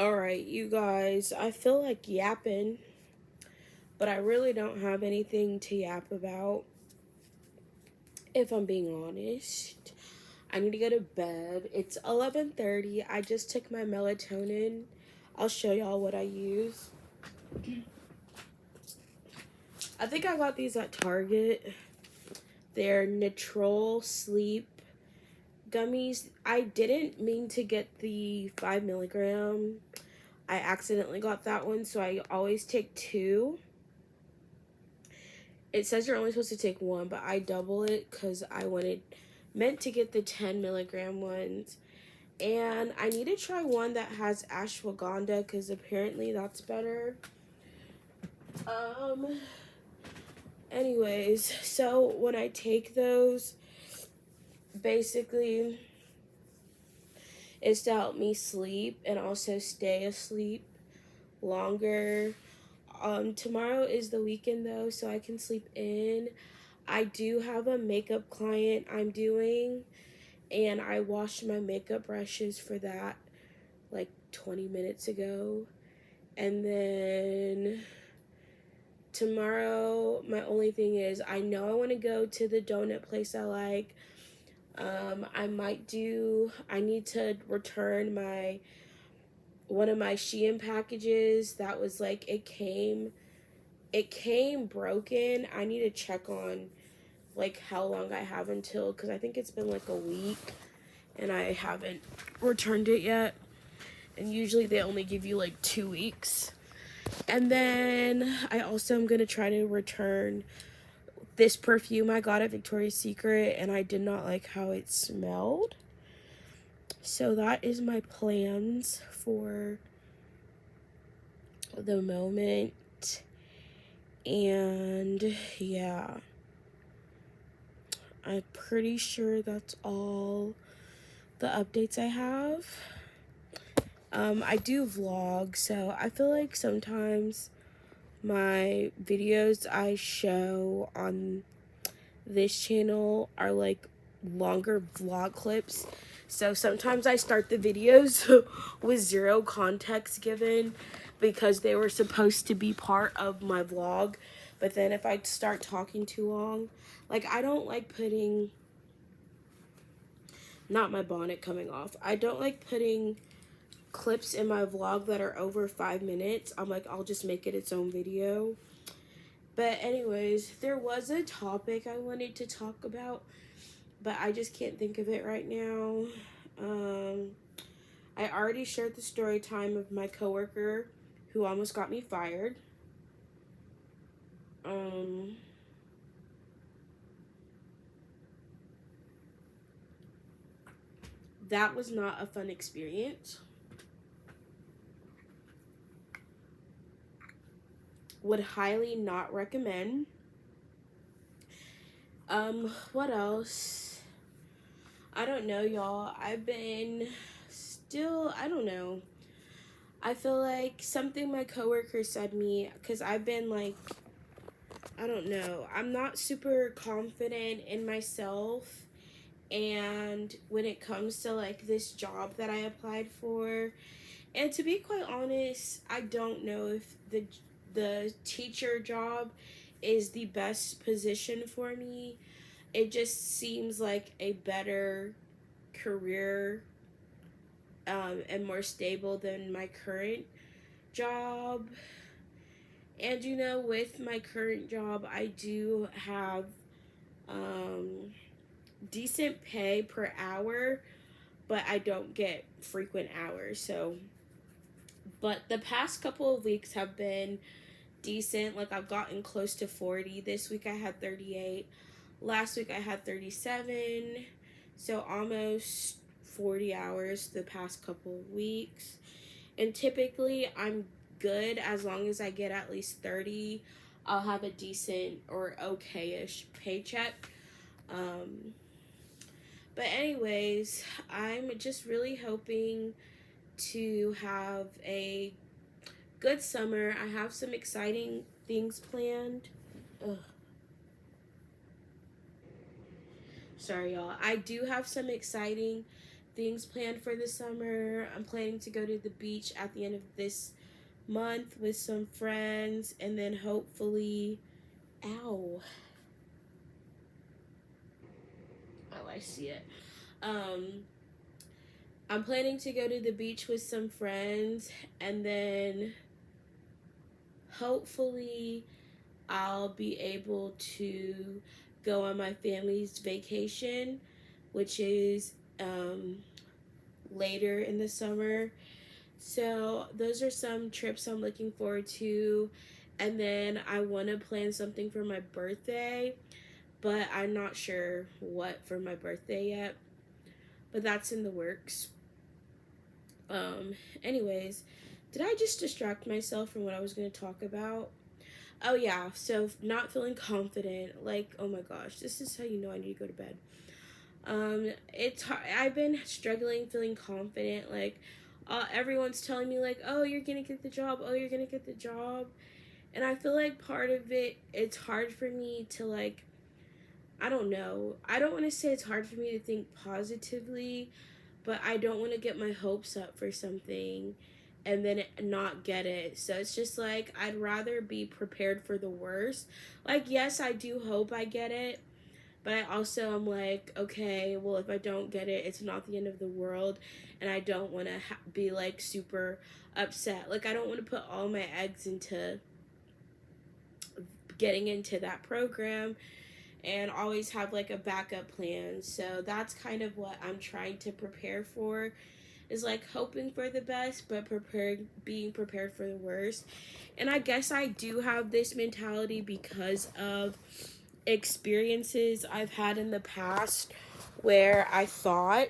Alright, you guys, I feel like yapping, but I really don't have anything to yap about, if I'm being honest. I need to go to bed. It's 11:30. I just took my melatonin. I'll show y'all what I use. I think I got these at Target. They're Natrol Sleep gummies. I didn't mean to get the 5 milligram. I accidentally got that one, so I always take 2. It says you're only supposed to take 1, but I double it because I meant to get the 10 milligram ones. And I need to try one that has ashwagandha because apparently that's better. Anyways, so when I take those, basically it's to help me sleep and also stay asleep longer. Tomorrow is the weekend though, so I can sleep in. I do have a makeup client I'm doing, and I washed my makeup brushes for that like 20 minutes ago. And then tomorrow, my only thing is I know I want to go to the donut place I like. I need to return one of my Shein packages that was like, it came broken. I need to check on like how long I have until, because I think it's been like a week and I haven't returned it yet. And usually they only give you like 2 weeks. And then I also am going to try to return this perfume I got at Victoria's Secret, and I did not like how it smelled. So that is my plans for the moment. And yeah, I'm pretty sure that's all the updates I have. I do vlog, so I feel like sometimes my videos I show on this channel are like longer vlog clips. So sometimes I start the videos with 0 context given because they were supposed to be part of my vlog. But then if I start talking too long, like I don't like putting, not my bonnet coming off, I don't like putting clips in my vlog that are over 5 minutes. I'm like, I'll just make it its own video. But anyways, there was a topic I wanted to talk about, but I just can't think of it right now. I already shared the story time of my coworker who almost got me fired. That was not a fun experience. Would highly not recommend. What else? I don't know, y'all. I don't know. I feel like something my coworker said me, because I've been like, I don't know. I'm not super confident in myself. And when it comes to like this job that I applied for, and to be quite honest, I don't know if the teacher job is the best position for me. It just seems like a better career, and more stable than my current job. And you know, with my current job, I do have decent pay per hour, but I don't get frequent hours. So, but the past couple of weeks have been decent. Like I've gotten close to 40. This week I had 38. Last week I had 37. So almost 40 hours the past couple of weeks. And typically I'm good as long as I get at least 30. I'll have a decent or okay-ish paycheck. But anyways, I'm just really hoping to have a good summer. I have some exciting things planned. Ugh. Sorry, y'all. I do have some exciting things planned for the summer. I'm planning to go to the beach at the end of this month with some friends, and then hopefully, ow, oh, I see it. Um, I'm planning to go to the beach with some friends, and then hopefully I'll be able to go on my family's vacation, which is later in the summer. So those are some trips I'm looking forward to. And then I want to plan something for my birthday, but I'm not sure what for my birthday yet. But that's in the works. Um, anyways, did I just distract myself from what I was going to talk about? Oh yeah, so not feeling confident. Like, oh my gosh, this is how you know I need to go to bed. It's hard. I've been struggling feeling confident. Like, everyone's telling me like, oh, you're gonna get the job. Oh, you're gonna get the job. And I feel like part of it, it's hard for me to like, I don't know. I don't want to say it's hard for me to think positively, but I don't want to get my hopes up for something and then not get it. So it's just like I'd rather be prepared for the worst. Like, yes, I do hope I get it, but I also am like, okay, well, if I don't get it, it's not the end of the world, and I don't want to be like super upset. Like, I don't want to put all my eggs into getting into that program and always have like a backup plan. So that's kind of what I'm trying to prepare for, is like hoping for the best but being prepared for the worst. And I guess I do have this mentality because of experiences I've had in the past where I thought,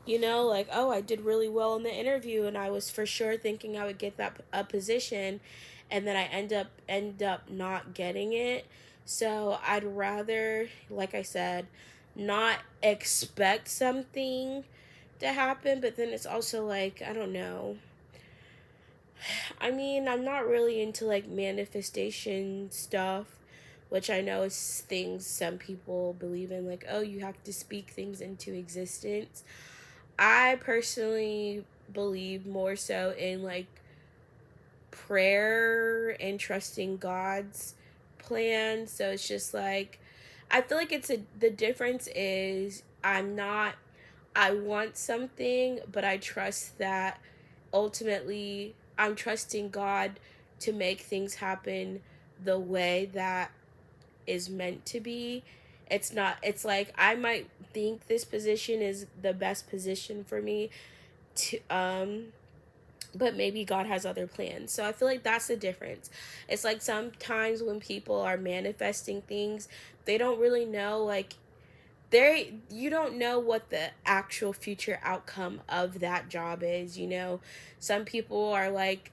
like, oh, I did really well in the interview and I was for sure thinking I would get that a position, and then I end up not getting it. So I'd rather, like I said, not expect something to happen, but then it's also like, I don't know. I mean, I'm not really into like manifestation stuff, which I know is things some people believe in, like, oh, you have to speak things into existence. I personally believe more so in like prayer and trusting God's plan. So it's just like, I feel like the difference is I want something, but I trust that ultimately I'm trusting God to make things happen the way that is meant to be. It's like I might think this position is the best position for me to but maybe God has other plans. So I feel like that's the difference. It's like sometimes when people are manifesting things, they don't really know, like, you don't know what the actual future outcome of that job is. Some people are like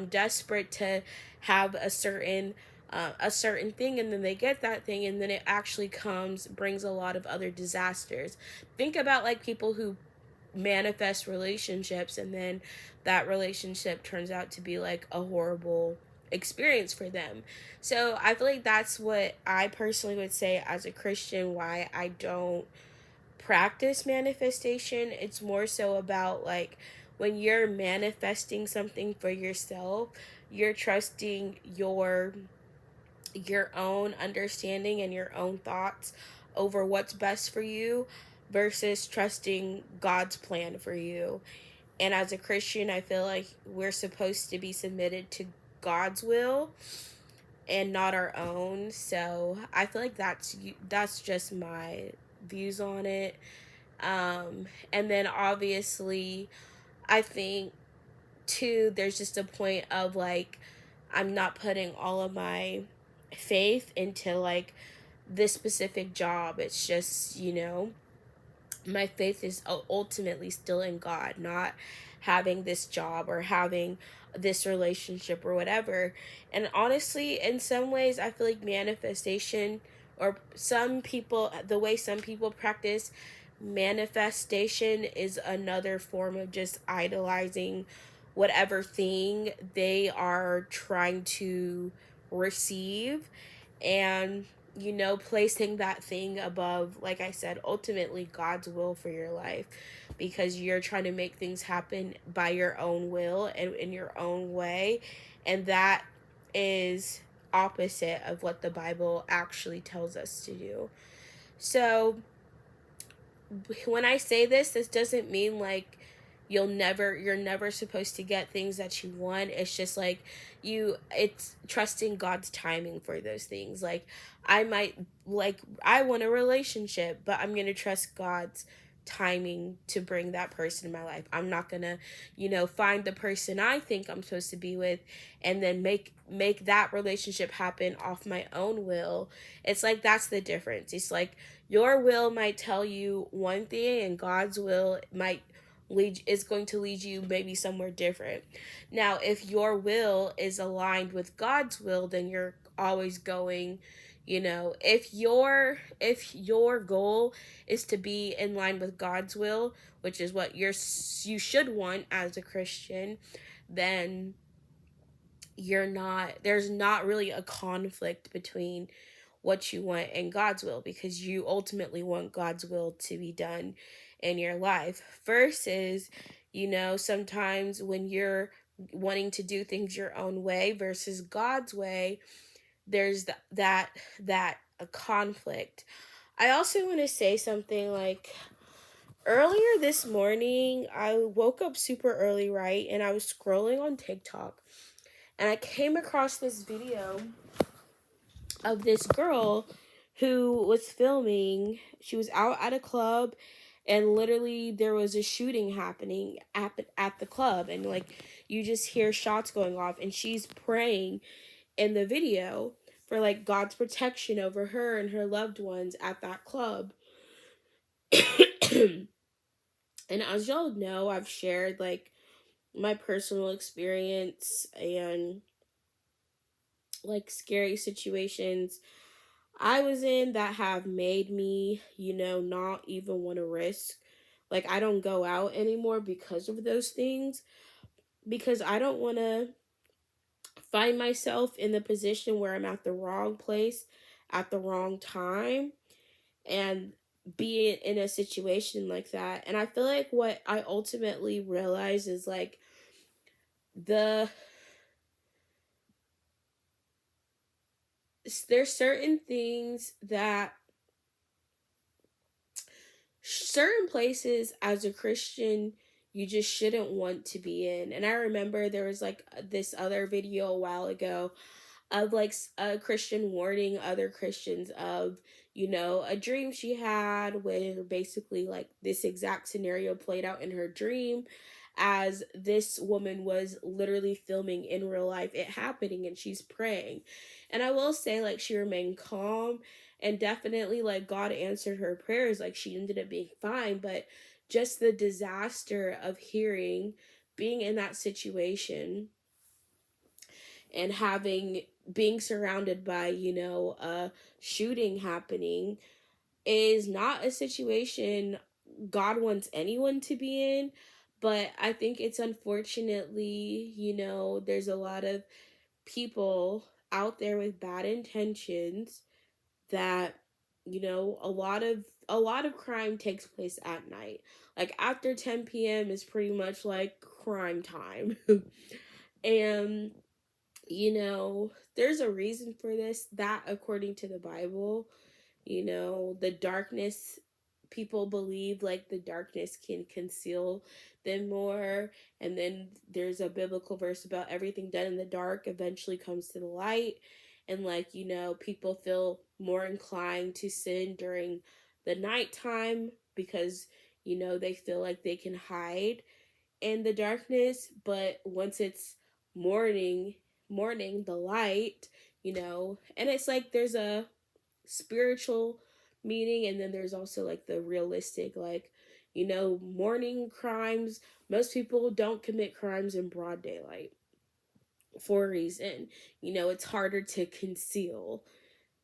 desperate to have a certain thing, and then they get that thing, and then it actually brings a lot of other disasters. Think about like people who manifest relationships, and then that relationship turns out to be like a horrible experience for them. So I feel like that's what I personally would say as a Christian, why I don't practice manifestation. It's more so about like when you're manifesting something for yourself, you're trusting your own understanding and your own thoughts over what's best for you versus trusting God's plan for you. And as a Christian, I feel like we're supposed to be submitted to God's will and not our own. So I feel like that's just my views on it. And then obviously, I think too, there's just a point of like, I'm not putting all of my faith into like this specific job. It's just, my faith is ultimately still in God, not having this job or having this relationship or whatever. And honestly, in some ways, I feel like manifestation, or the way some people practice manifestation, is another form of just idolizing whatever thing they are trying to receive. And placing that thing above, like I said, ultimately God's will for your life, because you're trying to make things happen by your own will and in your own way. And that is opposite of what the Bible actually tells us to do. So when I say this doesn't mean like you're never supposed to get things that you want. It's just like it's trusting God's timing for those things. Like I want a relationship, but I'm going to trust God's timing to bring that person in my life. I'm not going to, find the person I think I'm supposed to be with and then make that relationship happen off my own will. It's like that's the difference. It's like your will might tell you one thing and God's will is going to lead you maybe somewhere different. Now, if your will is aligned with God's will, then you're always going, if your goal is to be in line with God's will, which is what you should want as a Christian, then there's not really a conflict between what you want and God's will, because you ultimately want God's will to be done in your life versus, sometimes when you're wanting to do things your own way versus God's way, there's that a conflict. I also want to say something like earlier this morning, I woke up super early, right? And I was scrolling on TikTok and I came across this video of this girl who was filming. She was out at a club and literally there was a shooting happening at the club, and like you just hear shots going off and she's praying in the video for like God's protection over her and her loved ones at that club. And as y'all know, I've shared like my personal experience and like scary situations I was in that have made me, not even want to risk. Like, I don't go out anymore because of those things, because I don't want to find myself in the position where I'm at the wrong place at the wrong time and be in a situation like that. And I feel like what I ultimately realize is like the there's certain things that certain places as a Christian you just shouldn't want to be in. And I remember there was like this other video a while ago of like a Christian warning other Christians of, a dream she had where basically like this exact scenario played out in her dream as this woman was literally filming in real life it happening and she's praying. And I will say like she remained calm and definitely like God answered her prayers, like she ended up being fine, but just the disaster of being in that situation and being surrounded by, a shooting happening is not a situation God wants anyone to be in. But I think it's unfortunately, there's a lot of people out there with bad intentions that, a lot of crime takes place at night. Like after 10 p.m. is pretty much like crime time. And there's a reason for this, that according to the Bible, the darkness, people believe like the darkness can conceal them more. And then there's a biblical verse about everything done in the dark eventually comes to the light. And like, people feel more inclined to sin during the nighttime because, they feel like they can hide in the darkness. But once it's morning, the light, and it's like there's a spiritual meaning and then there's also like the realistic, like, morning crimes. Most people don't commit crimes in broad daylight for a reason. It's harder to conceal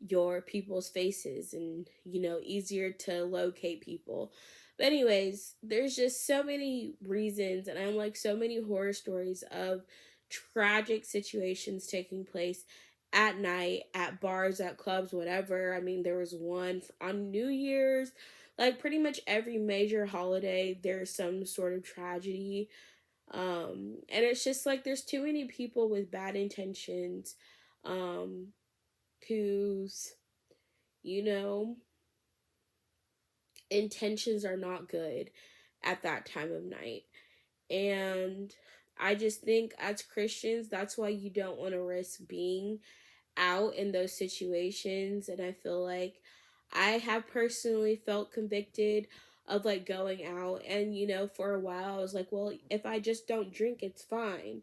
your people's faces and, easier to locate people. But anyways, there's just so many reasons, and I'm like so many horror stories of tragic situations taking place at night, at bars, at clubs, whatever. I mean, there was one on New Year's. Like, pretty much every major holiday, there's some sort of tragedy. And it's just like there's too many people with bad intentions, um, whose, you know, intentions are not good at that time of night. And I just think as Christians, that's why you don't want to risk being out in those situations. And I feel like I have personally felt convicted of like going out, and for a while I was like, well, if I just don't drink, it's fine.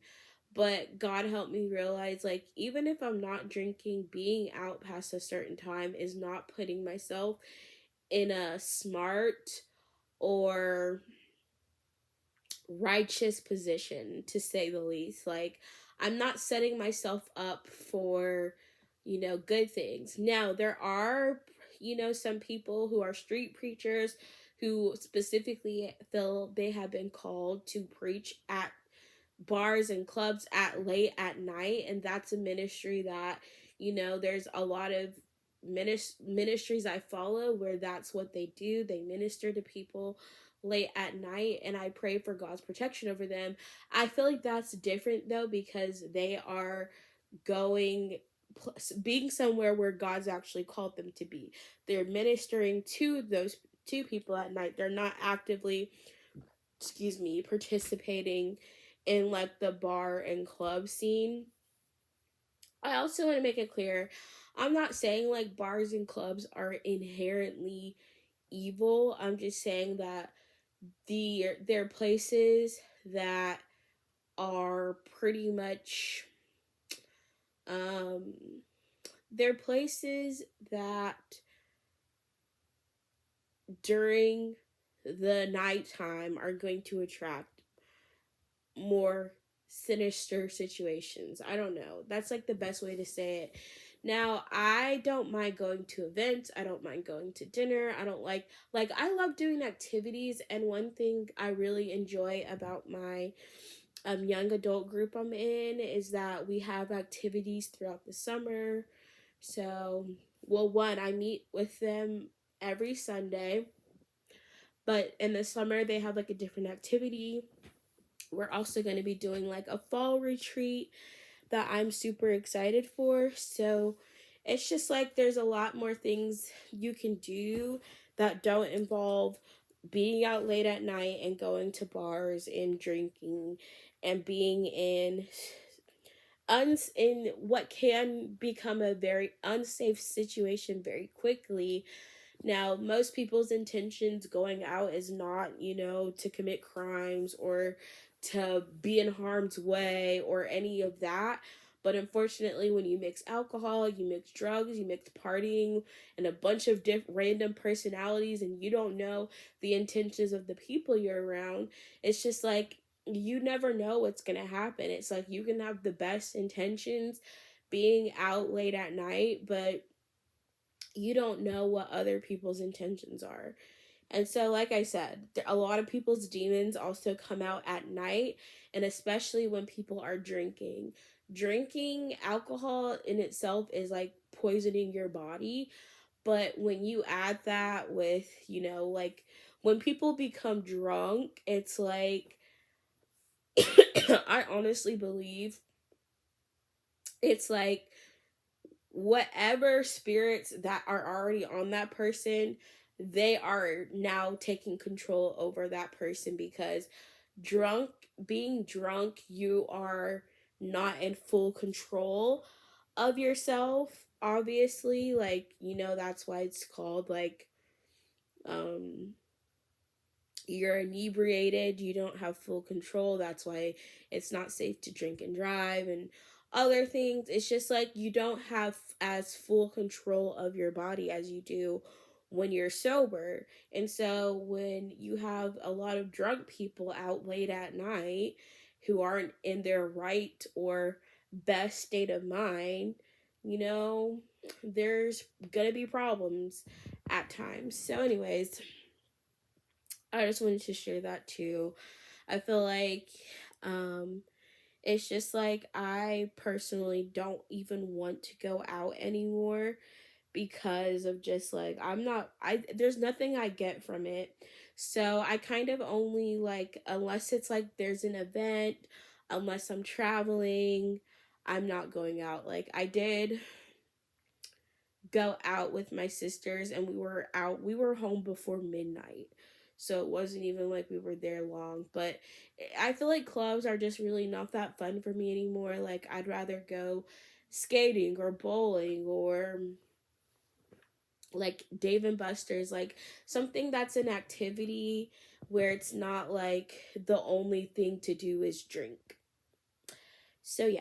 But God helped me realize, like, even if I'm not drinking, being out past a certain time is not putting myself in a smart or righteous position, to say the least. Like, I'm not setting myself up for good things. Now there are some people who are street preachers who specifically feel they have been called to preach at bars and clubs at late at night, and that's a ministry that there's a lot of ministries I follow where that's what they do. They minister to people late at night, and I pray for God's protection over them. I feel like that's different though, because they are going being somewhere where God's actually called them to be. They're ministering to those two people at night. They're not actively participating in like the bar and club scene. I also want to make it clear, I'm not saying like bars and clubs are inherently evil. I'm just saying that they're places that are pretty much um they're places that during the nighttime are going to attract more sinister situations. I don't know. That's like the best way to say it. Now, I don't mind going to events. I don't mind going to dinner. I don't like I love doing activities, and one thing I really enjoy about my young adult group I'm in is that we have activities throughout the summer. So, well, one, I meet with them every Sunday, but in the summer they have like a different activity. We're also going to be doing like a fall retreat that I'm super excited for. So it's just like there's a lot more things you can do that don't involve being out late at night and going to bars and drinking and being in what can become a very unsafe situation very quickly. Now, most people's intentions going out is not, to commit crimes or to be in harm's way or any of that. But unfortunately, when you mix alcohol, you mix drugs, you mix partying, and a bunch of random personalities, and you don't know the intentions of the people you're around, it's just like you never know what's going to happen. It's like you can have the best intentions being out late at night, but you don't know what other people's intentions are. And so, like I said, a lot of people's demons also come out at night, and especially when people are drinking. Drinking alcohol in itself is like poisoning your body, but when you add that with, like when people become drunk, it's like I honestly believe it's like whatever spirits that are already on that person, they are now taking control over that person, because being drunk, you are not in full control of yourself, obviously. Like, that's why it's called like um you're inebriated, you don't have full control. That's why it's not safe to drink and drive and other things. It's just like you don't have as full control of your body as you do when you're sober. And so when you have a lot of drunk people out late at night who aren't in their right or best state of mind, there's gonna be problems at times. So anyways, I just wanted to share that too. I feel like um It's just like I personally don't even want to go out anymore because of just like I'm not I there's nothing I get from it. So I kind of only like, unless it's like there's an event, unless I'm traveling, I'm not going out. Like I did go out with my sisters and we were home before midnight. So it wasn't even like we were there long, but I feel like clubs are just really not that fun for me anymore. Like I'd rather go skating or bowling or like Dave and Buster's, like something that's an activity where it's not like the only thing to do is drink. So yeah.